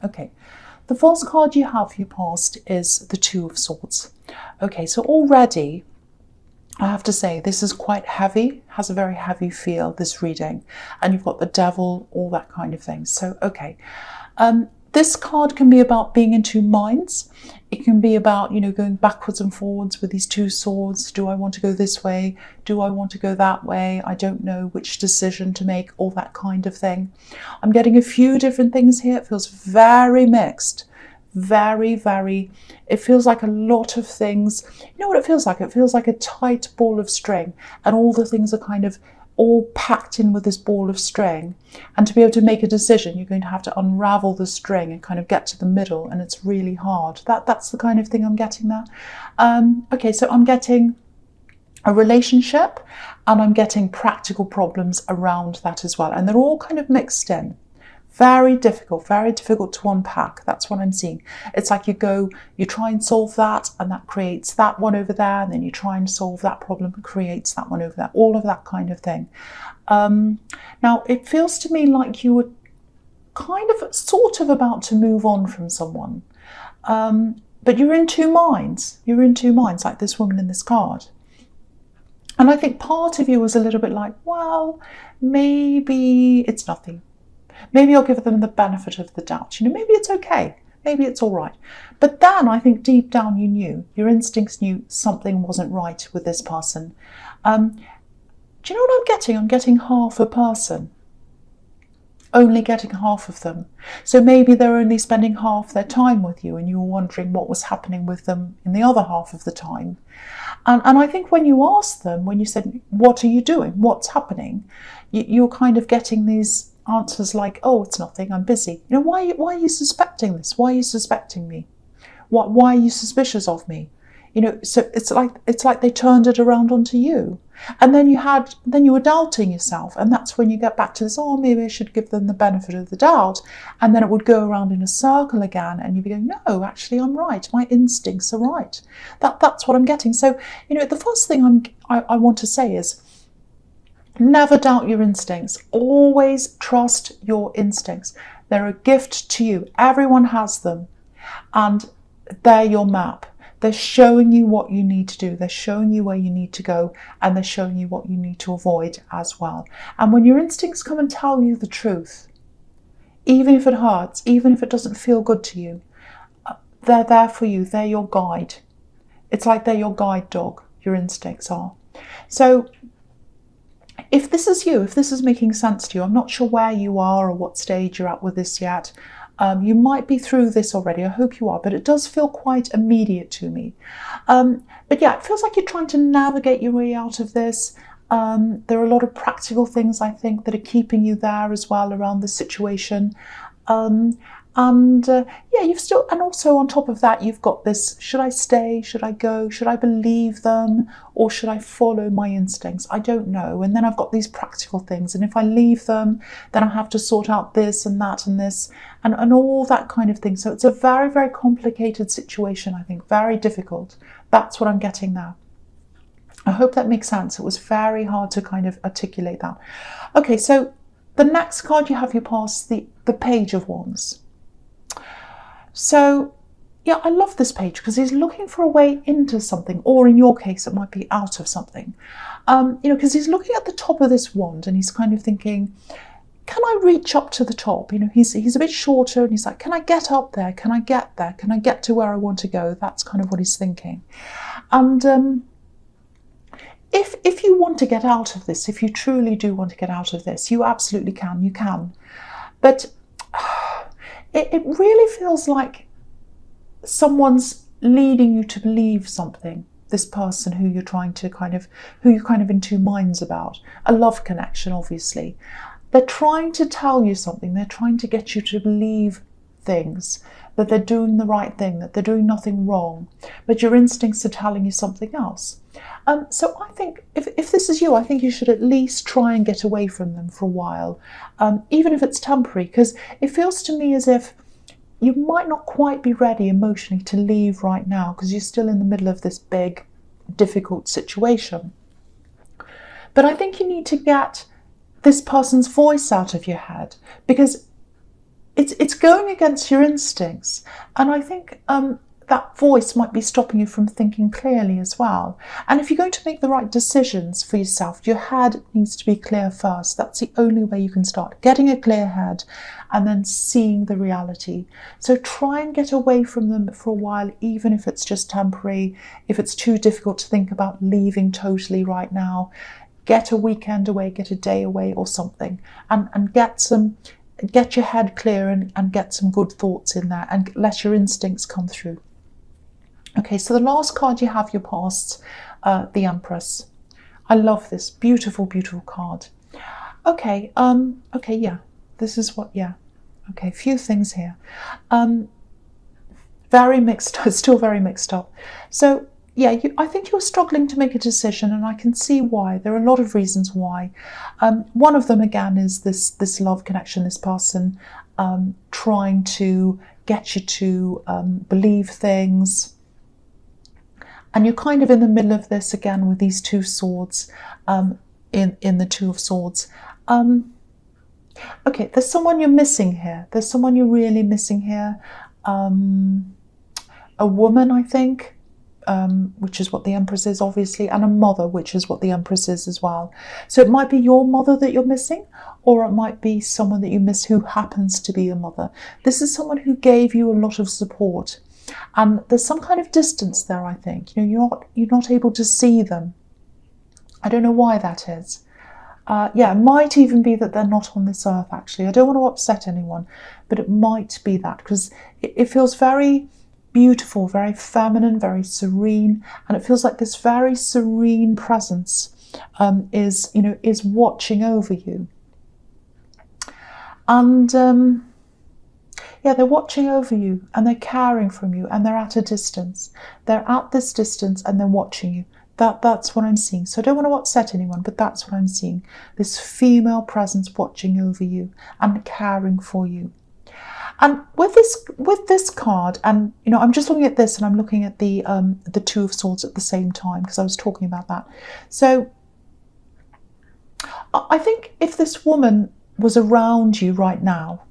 Okay, the first card you have for your past is the Two of Swords. Okay, so already I have to say this is quite heavy, has a very heavy feel, this reading. And you've got the Devil, all that kind of thing. So, okay. This card can be about being in two minds. It can be about, going backwards and forwards with these two swords. Do I want to go this way? Do I want to go that way? I don't know which decision to make, all that kind of thing. I'm getting a few different things here. It feels very mixed. Very, very, it feels like a lot of things. You know what it feels like? It feels like a tight ball of string, and all the things are kind of all packed in with this ball of string. And to be able to make a decision, you're going to have to unravel the string and kind of get to the middle, and it's really hard. That's the kind of thing I'm getting there. Okay, so I'm getting a relationship, and I'm getting practical problems around that as well. And they're all kind of mixed in. Very difficult to unpack. That's what I'm seeing. It's like you try and solve that, and that creates that one over there, and then you try and solve that problem and creates that one over there. All of that kind of thing. Now, it feels to me like you were kind of sort of about to move on from someone. But you're in two minds. You're in two minds, like this woman in this card. And I think part of you was a little bit like, well, maybe it's nothing. Maybe I'll give them the benefit of the doubt. Maybe it's okay. Maybe it's all right. But then I think deep down you knew, your instincts knew something wasn't right with this person. Do you know what I'm getting? I'm getting half a person. Only getting half of them. So maybe they're only spending half their time with you, and you were wondering what was happening with them in the other half of the time. And I think when you asked them, when you said, what are you doing? What's happening? You're kind of getting these answers like, oh, it's nothing, I'm busy. Why are you suspecting this? Why are you suspecting me? Why are you suspicious of me? So it's like they turned it around onto you. And then you were doubting yourself. And that's when you get back to this, oh, maybe I should give them the benefit of the doubt. And then it would go around in a circle again, and you'd be going, no, actually, I'm right. My instincts are right. That's what I'm getting. So, the first thing I want to say is, never doubt your instincts. Always trust your instincts. They're a gift to you. Everyone has them. And they're your map. They're showing you what you need to do. They're showing you where you need to go. And they're showing you what you need to avoid as well. And when your instincts come and tell you the truth, even if it hurts, even if it doesn't feel good to you, they're there for you. They're your guide. It's like they're your guide dog. Your instincts are. So, if this is you, if this is making sense to you, I'm not sure where you are or what stage you're at with this yet. You might be through this already. I hope you are, but it does feel quite immediate to me. But yeah, it feels like you're trying to navigate your way out of this. There are a lot of practical things, I think, that are keeping you there as well around the situation. Yeah, you've still, and also on top of that, you've got this, should I stay? Should I go? Should I believe them? Or should I follow my instincts? I don't know. And then I've got these practical things. And if I leave them, then I have to sort out this and that and this and all that kind of thing. So it's a very, very complicated situation, I think, very difficult. That's what I'm getting now. I hope that makes sense. It was very hard to kind of articulate that. Okay, so the next card you have your past, the Page of Wands. So, yeah, I love this page because he's looking for a way into something, or in your case, it might be out of something. Because he's looking at the top of this wand and he's kind of thinking, can I reach up to the top? He's a bit shorter and he's like, can I get up there? Can I get there? Can I get to where I want to go? That's kind of what he's thinking. And if you want to get out of this, if you truly do want to get out of this, you absolutely can. You can. But it really feels like someone's leading you to believe something. This person who you're in two minds about. A love connection, obviously. They're trying to tell you something. They're trying to get you to believe things, that they're doing the right thing, that they're doing nothing wrong. But your instincts are telling you something else. So I think if this is you, I think you should at least try and get away from them for a while, even if it's temporary, because it feels to me as if you might not quite be ready emotionally to leave right now because you're still in the middle of this big, difficult situation. But I think you need to get this person's voice out of your head, because it's going against your instincts. And I think that voice might be stopping you from thinking clearly as well. And if you're going to make the right decisions for yourself, your head needs to be clear first. That's the only way you can start getting a clear head and then seeing the reality. So try and get away from them for a while, even if it's just temporary. If it's too difficult to think about leaving totally right now, get a weekend away, get a day away or something, and get your head clear and get some good thoughts in there and let your instincts come through. Okay, so the last card you have, your past, the Empress. I love this beautiful, beautiful card. Okay, okay, yeah, this is what, yeah. Okay, a few things here. Very mixed, still very mixed up. So yeah, I think you're struggling to make a decision, and I can see why. There are a lot of reasons why. One of them, again, is this love connection, this person trying to get you to believe things. And you're kind of in the middle of this again with these two swords, in the Two of Swords. Okay, there's someone you're missing here. There's someone you're really missing here. A woman, I think, which is what the Empress is, obviously, and a mother, which is what the Empress is as well. So it might be your mother that you're missing, or it might be someone that you miss who happens to be a mother. This is someone who gave you a lot of support. And there's some kind of distance there, I think. You know, you're not able to see them. I don't know why that is. Yeah, it might even be that they're not on this earth, actually. I don't want to upset anyone, but it might be that, because it feels very beautiful, very feminine, very serene, and it feels like this very serene presence is watching over you. And yeah, they're watching over you and they're caring from you, and they're at a distance. They're at this distance and they're watching you. That's what I'm seeing. So I don't want to upset anyone, but that's what I'm seeing. This female presence watching over you and caring for you. And with this card, and I'm just looking at this and I'm looking at the Two of Swords at the same time, because I was talking about that. So I think if this woman was around you right now,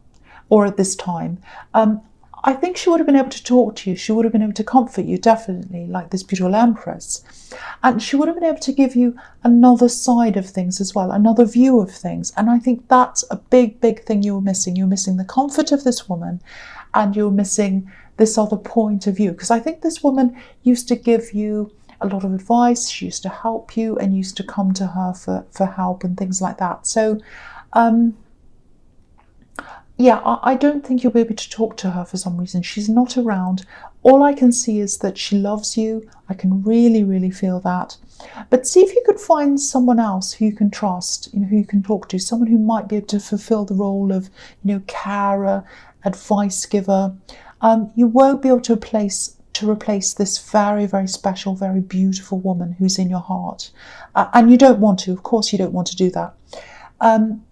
or at this time, I think she would have been able to talk to you. She would have been able to comfort you, definitely, like this beautiful Empress. And she would have been able to give you another side of things as well, another view of things. And I think that's a big, big thing you're missing. You're missing the comfort of this woman, and you're missing this other point of view. Because I think this woman used to give you a lot of advice. She used to help you and used to come to her for help and things like that. So, yeah, I don't think you'll be able to talk to her for some reason. She's not around. All I can see is that she loves you. I can really, really feel that. But see if you could find someone else who you can trust, who you can talk to, someone who might be able to fulfill the role of, carer, advice giver. You won't be able to replace this very, very special, very beautiful woman who's in your heart. And you don't want to. Of course, you don't want to do that.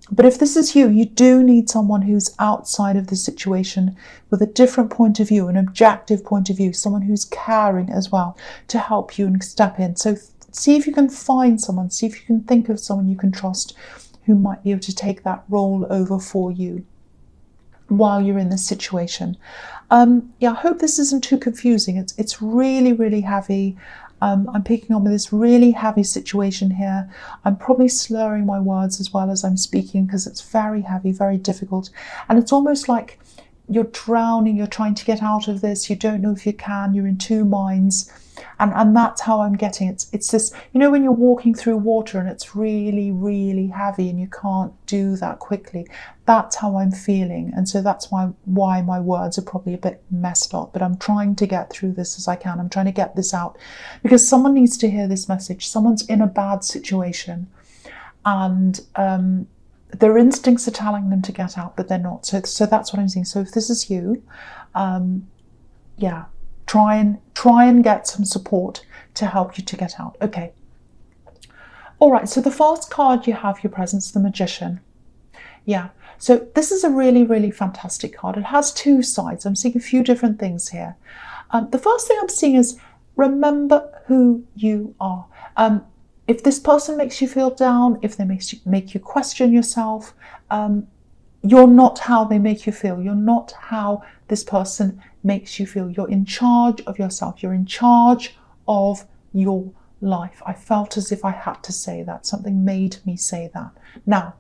But if this is you do need someone who's outside of the situation with a different point of view, an objective point of view, someone who's caring as well to help you and step in. So see if you can find someone, see if you can think of someone you can trust who might be able to take that role over for you while you're in this situation. Yeah, I hope this isn't too confusing. It's really, really heavy. I'm picking up with this really heavy situation here. I'm probably slurring my words as well as I'm speaking, because it's very heavy, very difficult. And it's almost like you're drowning, you're trying to get out of this, you don't know if you can, you're in two minds. And that's how I'm getting it. It's this, when you're walking through water and it's really, really heavy and you can't do that quickly. That's how I'm feeling. And so that's why my words are probably a bit messed up. But I'm trying to get through this as I can. I'm trying to get this out because someone needs to hear this message. Someone's in a bad situation and their instincts are telling them to get out, but they're not. So that's what I'm seeing. So if this is you, yeah, try and get some support to help you to get out. Okay. All right. So the first card you have, your presence, the Magician. Yeah. So this is a really, really fantastic card. It has two sides. I'm seeing a few different things here. The first thing I'm seeing is remember who you are. If this person makes you feel down, if they make you question yourself, You're not how they make you feel. You're not how this person makes you feel. You're in charge of yourself. You're in charge of your life. I felt as if I had to say that. Something made me say that. Now,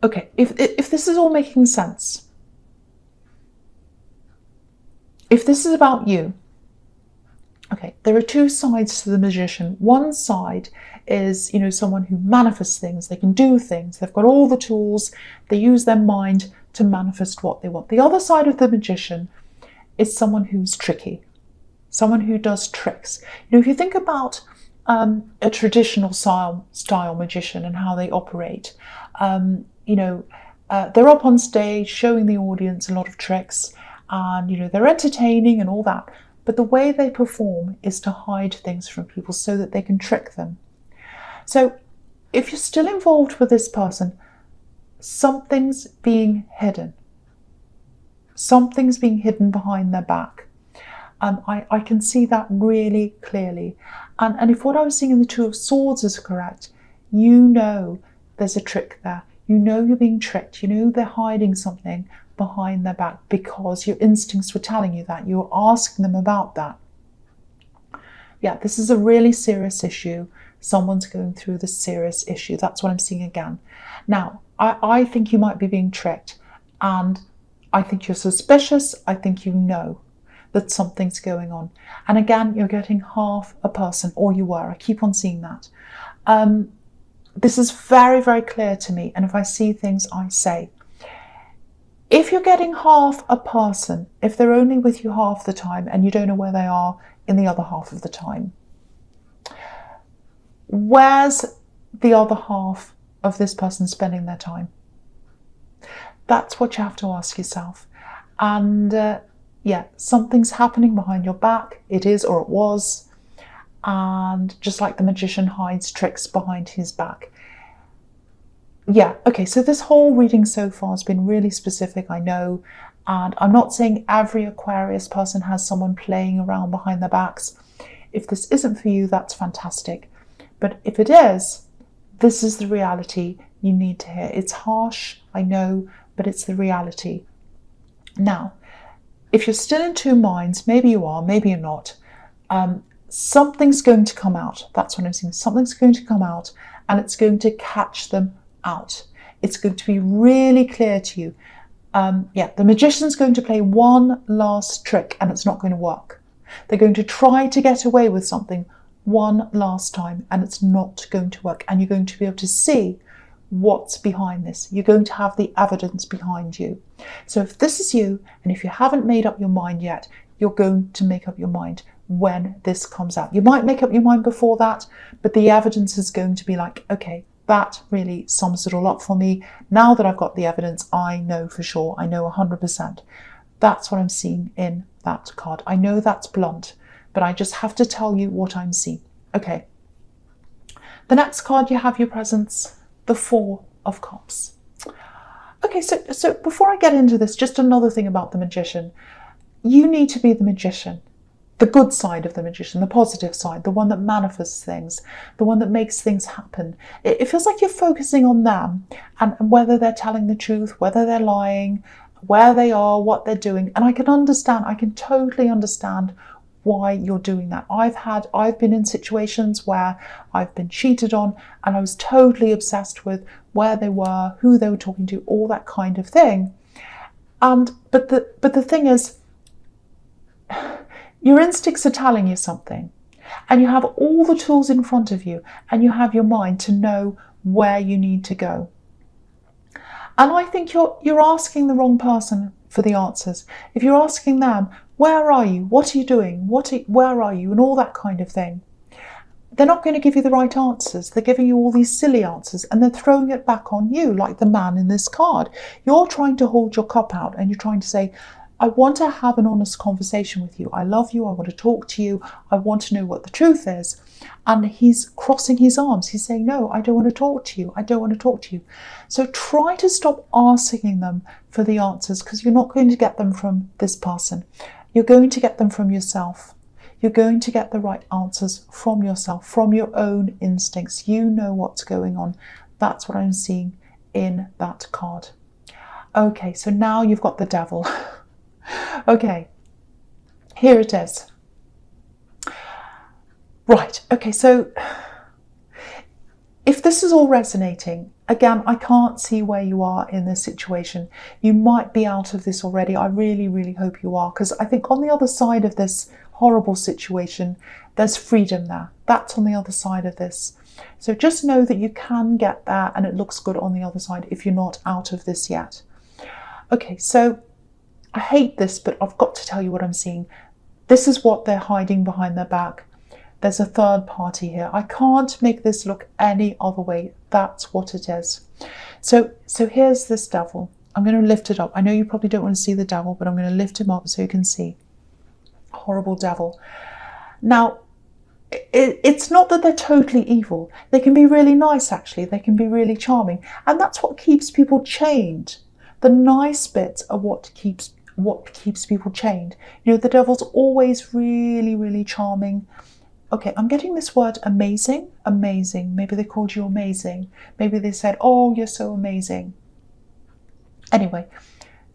okay, if this is all making sense, if this is about you, okay, there are two sides to the magician. One side is, someone who manifests things. They can do things. They've got all the tools. They use their mind to manifest what they want. The other side of the magician is someone who's tricky, someone who does tricks. If you think about a traditional style magician and how they operate, they're up on stage showing the audience a lot of tricks, and they're entertaining and all that. But the way they perform is to hide things from people so that they can trick them. So if you're still involved with this person, something's being hidden. Something's being hidden behind their back. I can see that really clearly. And if what I was seeing in the Two of Swords is correct, there's a trick there. You're being tricked. They're hiding something behind their back because your instincts were telling you that. You were asking them about that. Yeah, this is a really serious issue. Someone's going through this serious issue. That's what I'm seeing again. Now, I think you might be being tricked, and I think you're suspicious. I think you know that something's going on. And again, you're getting half a person, or you were. I keep on seeing that. This is very, very clear to me. And if I see things, I say. If you're getting half a person, if they're only with you half the time and you don't know where they are in the other half of the time, where's the other half of this person spending their time? That's what you have to ask yourself. And something's happening behind your back. It is, or it was. And just like the magician hides tricks behind his back. Yeah, okay, so this whole reading so far has been really specific, I know. And I'm not saying every Aquarius person has someone playing around behind their backs. If this isn't for you, that's fantastic. But if it is, this is the reality you need to hear. It's harsh, I know, but it's the reality. Now, if you're still in two minds, maybe you are, maybe you're not, something's going to come out. That's what I'm saying. Something's going to come out, and it's going to catch them out. It's going to be really clear to you. The magician's going to play one last trick, and it's not going to work. They're going to try to get away with something one last time, and it's not going to work. And you're going to be able to see what's behind this. You're going to have the evidence behind you. So if this is you, and if you haven't made up your mind yet, you're going to make up your mind when this comes out. You might make up your mind before that, but the evidence is going to be like, okay, that really sums it all up for me. Now that I've got the evidence, I know for sure, I know 100%. That's what I'm seeing in that card. I know that's blunt, but I just have to tell you what I'm seeing. Okay. The next card you have your presence, the Four of Cups. Okay, so before I get into this, just another thing about the magician. You need to be the magician. The good side of the magician, the positive side, the one that manifests things, the one that makes things happen. It feels like you're focusing on them and whether they're telling the truth, whether they're lying, where they are, what they're doing. And I can totally understand why you're doing that. I've been in situations where I've been cheated on and I was totally obsessed with where they were, who they were talking to, all that kind of thing. But the thing is, your instincts are telling you something, and you have all the tools in front of you, and you have your mind to know where you need to go. And I think you're asking the wrong person for the answers. If you're asking them, where are you? What are you doing? Where are you? And all that kind of thing. They're not going to give you the right answers. They're giving you all these silly answers, and they're throwing it back on you, like the man in this card. You're trying to hold your cup out, and you're trying to say, I want to have an honest conversation with you. I love you. I want to talk to you. I want to know what the truth is. And he's crossing his arms. He's saying, no, I don't want to talk to you. I don't want to talk to you. So try to stop asking them for the answers, because you're not going to get them from this person. You're going to get them from yourself. You're going to get the right answers from yourself, from your own instincts. You know what's going on. That's what I'm seeing in that card. Okay, so now you've got the devil. Okay, here it is. Right, okay, so if this is all resonating, again, I can't see where you are in this situation. You might be out of this already. I really, really hope you are, because I think on the other side of this horrible situation, there's freedom there. That's on the other side of this. So just know that you can get there, and it looks good on the other side if you're not out of this yet. Okay, so I hate this, but I've got to tell you what I'm seeing. This is what they're hiding behind their back. There's a third party here. I can't make this look any other way. That's what it is. So here's this devil. I'm going to lift it up. I know you probably don't want to see the devil, but I'm going to lift him up so you can see. Horrible devil. Now, it's not that they're totally evil. They can be really nice, actually. They can be really charming. And that's what keeps people chained. The nice bits are what keeps people chained. You know, the devil's always really, really charming. Okay, I'm getting this word amazing. Amazing. Maybe they called you amazing. Maybe they said, oh, you're so amazing. Anyway,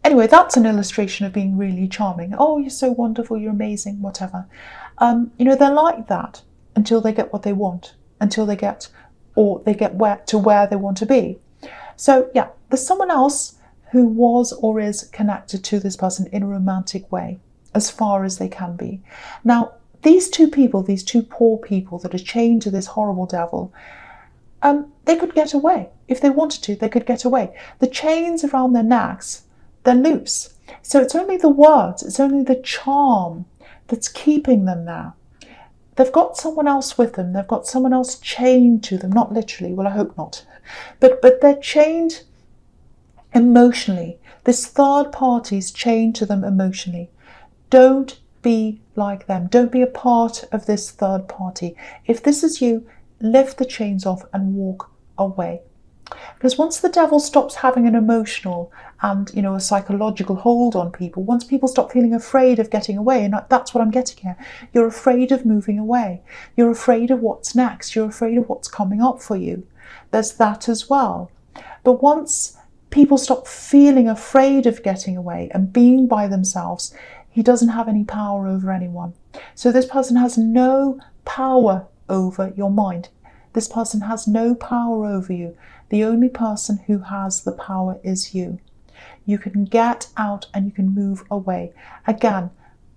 that's an illustration of being really charming. Oh, you're so wonderful, you're amazing, whatever. You know, they're like that until they get what they want, until they get where they want to be. So yeah, there's someone else who was or is connected to this person in a romantic way, as far as they can be. Now, these two people, these two poor people that are chained to this horrible devil, they could get away. If they wanted to, they could get away. The chains around their necks, they're loose. So it's only the words, it's only the charm that's keeping them there. They've got someone else with them. They've got someone else chained to them. Not literally, well, I hope not. But they're chained emotionally. This third party's chained to them emotionally. Don't be like them. Don't be a part of this third party. If this is you, lift the chains off and walk away. Because once the devil stops having an emotional and, you know, a psychological hold on people, once people stop feeling afraid of getting away, and that's what I'm getting here, you're afraid of moving away. You're afraid of what's next. You're afraid of what's coming up for you. There's that as well. But once people stop feeling afraid of getting away and being by themselves, he doesn't have any power over anyone. So this person has no power over your mind. This person has no power over you. The only person who has the power is you. You can get out and you can move away. Again,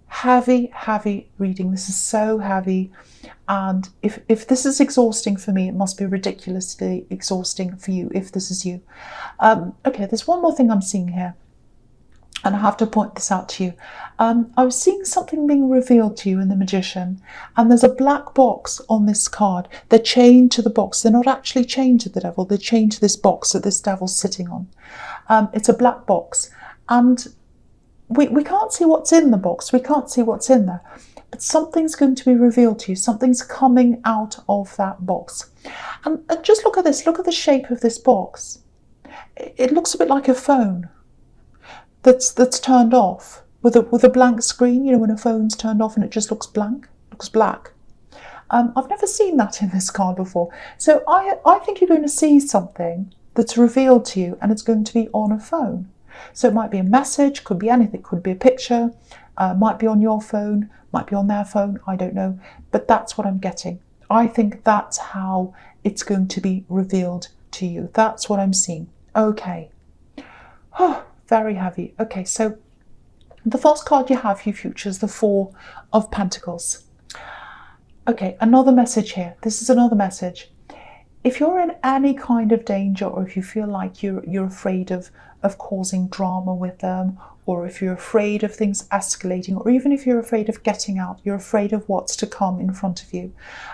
heavy, heavy reading. This is so heavy. And if this is exhausting for me, it must be ridiculously exhausting for you, if this is you. Okay, there's one more thing I'm seeing here. And I have to point this out to you. I was seeing something being revealed to you in the Magician, and there's a black box on this card. They're chained to the box. They're not actually chained to the devil. They're chained to this box that this devil's sitting on. It's a black box, and we can't see what's in the box. We can't see what's in there. But something's going to be revealed to you. Something's coming out of that box. And just look at this. Look at the shape of this box. It looks a bit like a phone that's turned off with a blank screen. You know, when a phone's turned off and it just looks blank, looks black. I've never seen that in this card before. So I think you're going to see something that's revealed to you, and it's going to be on a phone. So it might be a message, could be anything, could be a picture, might be on your phone, might be on their phone, I don't know. But that's what I'm getting. I think that's how it's going to be revealed to you. That's what I'm seeing. Okay. Oh, very heavy. Okay, so the first card you have for your future is the Four of Pentacles. Okay, another message here. This is another message. If you're in any kind of danger, or if you feel like you're afraid of causing drama with them, or if you're afraid of things escalating, or even if you're afraid of getting out, you're afraid of what's to come in front of you.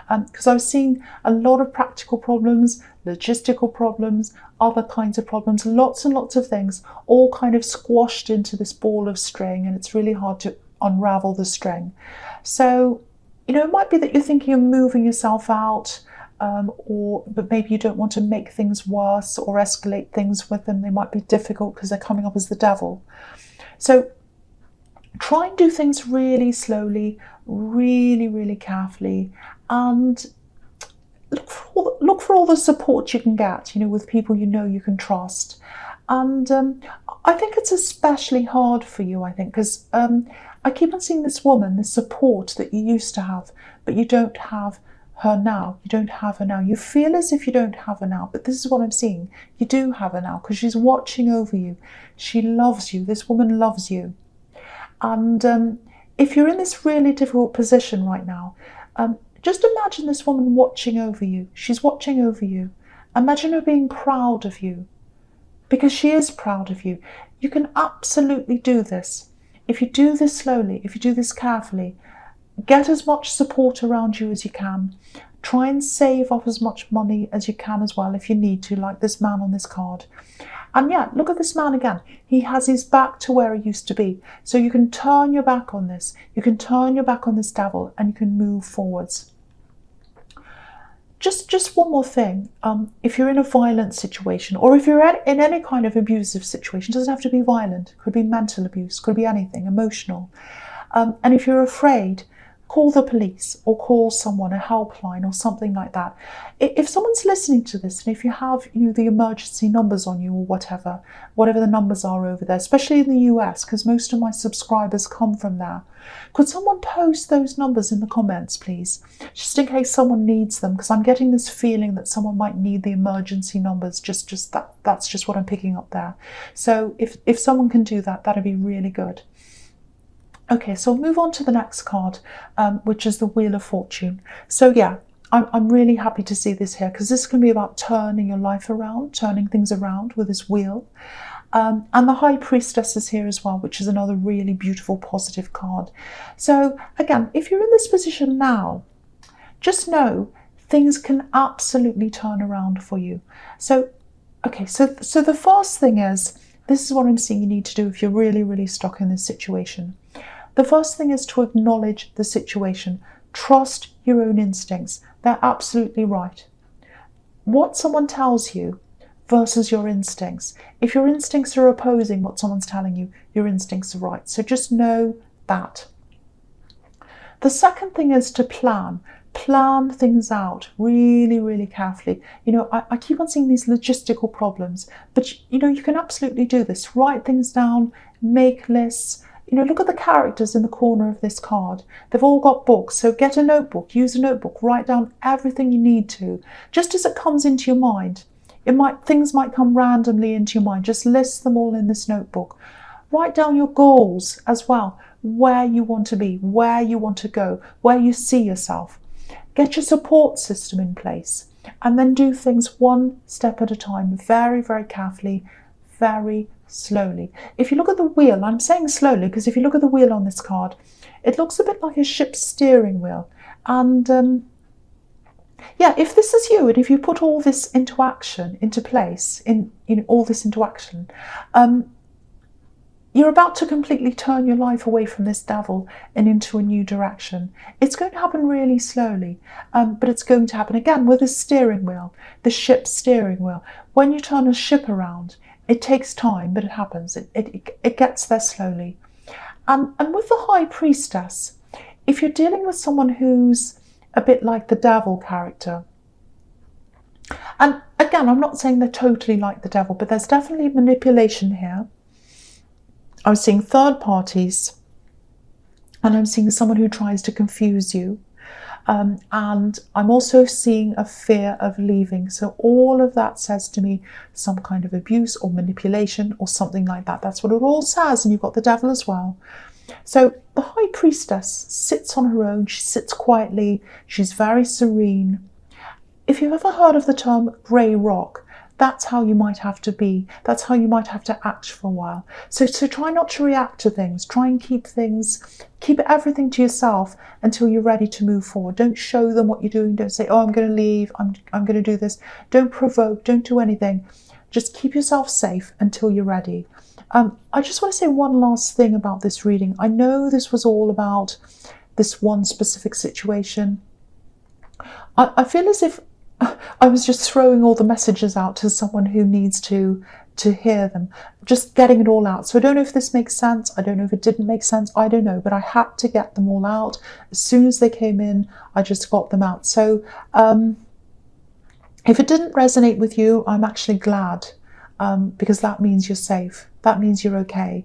Because I was seeing a lot of practical problems, logistical problems, other kinds of problems, lots and lots of things, all kind of squashed into this ball of string, and it's really hard to unravel the string. So, you know, it might be that you're thinking of moving yourself out, but maybe you don't want to make things worse or escalate things with them. They might be difficult because they're coming up as the devil. So try and do things really slowly, really, really carefully, and look for all the support you can get, with people you can trust. And I think it's especially hard for you, I think, because I keep on seeing this woman, this support that you used to have, but you don't have her now. You don't have her now. You feel as if you don't have her now, but this is what I'm seeing. You do have her now, because she's watching over you. She loves you. This woman loves you. And if you're in this really difficult position right now, just imagine this woman watching over you. She's watching over you. Imagine her being proud of you, because she is proud of you. You can absolutely do this. If you do this slowly, if you do this carefully, get as much support around you as you can. Try and save up as much money as you can as well if you need to, like this man on this card. And yeah, look at this man again. He has his back to where he used to be. So you can turn your back on this. You can turn your back on this devil and you can move forwards. Just one more thing. If you're in a violent situation, or if you're in any kind of abusive situation, it doesn't have to be violent. It could be mental abuse, could be anything, emotional. And if you're afraid, call the police or call someone, a helpline or something like that. If someone's listening to this, and if you have the emergency numbers on you or whatever the numbers are over there, especially in the US, because most of my subscribers come from there, could someone post those numbers in the comments, please? Just in case someone needs them, because I'm getting this feeling that someone might need the emergency numbers. That's just what I'm picking up there. So if someone can do that, that'd be really good. Okay, so I'll move on to the next card, which is the Wheel of Fortune. So yeah, I'm really happy to see this here, because this is going to be about turning your life around, turning things around with this wheel. And the High Priestess is here as well, which is another really beautiful, positive card. So again, if you're in this position now, just know things can absolutely turn around for you. So, okay, so the first thing is, this is what I'm seeing you need to do if you're really, really stuck in this situation. The first thing is to acknowledge the situation. Trust your own instincts. They're absolutely right. What someone tells you versus your instincts. If your instincts are opposing what someone's telling you, your instincts are right. So just know that. The second thing is to plan. Plan things out really, really carefully. I keep on seeing these logistical problems, but you can absolutely do this. Write things down, make lists. Look at the characters in the corner of this card. They've all got books, so get a notebook, use a notebook, write down everything you need to, just as it comes into your mind. Things might come randomly into your mind. Just list them all in this notebook. Write down your goals as well, where you want to be, where you want to go, where you see yourself. Get your support system in place, and then do things one step at a time, very, very carefully, very slowly. If you look at the wheel, I'm saying slowly because if you look at the wheel on this card, it looks a bit like a ship's steering wheel. And yeah, if this is you, and if you put all this into action, into place, all this into action, you're about to completely turn your life away from this devil and into a new direction. It's going to happen really slowly, but it's going to happen again with the steering wheel, the ship's steering wheel. When you turn a ship around, it takes time, but it happens. It gets there slowly. And with the High Priestess, if you're dealing with someone who's a bit like the devil character, and again, I'm not saying they're totally like the devil, but there's definitely manipulation here. I'm seeing third parties, and I'm seeing someone who tries to confuse you. And I'm also seeing a fear of leaving. So all of that says to me some kind of abuse or manipulation or something like that. That's what it all says. And you've got the devil as well. So the High Priestess sits on her own. She sits quietly. She's very serene. If you've ever heard of the term grey rock, that's how you might have to be. That's how you might have to act for a while. So try not to react to things. Try and keep everything to yourself until you're ready to move forward. Don't show them what you're doing. Don't say, oh, I'm going to leave. I'm going to do this. Don't provoke. Don't do anything. Just keep yourself safe until you're ready. I just want to say one last thing about this reading. I know this was all about this one specific situation. I feel as if I was just throwing all the messages out to someone who needs to hear them, just getting it all out. So I don't know if this makes sense. I don't know if it didn't make sense. I don't know, but I had to get them all out. As soon as they came in, I just got them out. So If it didn't resonate with you, I'm actually glad, because that means you're safe. That means you're okay.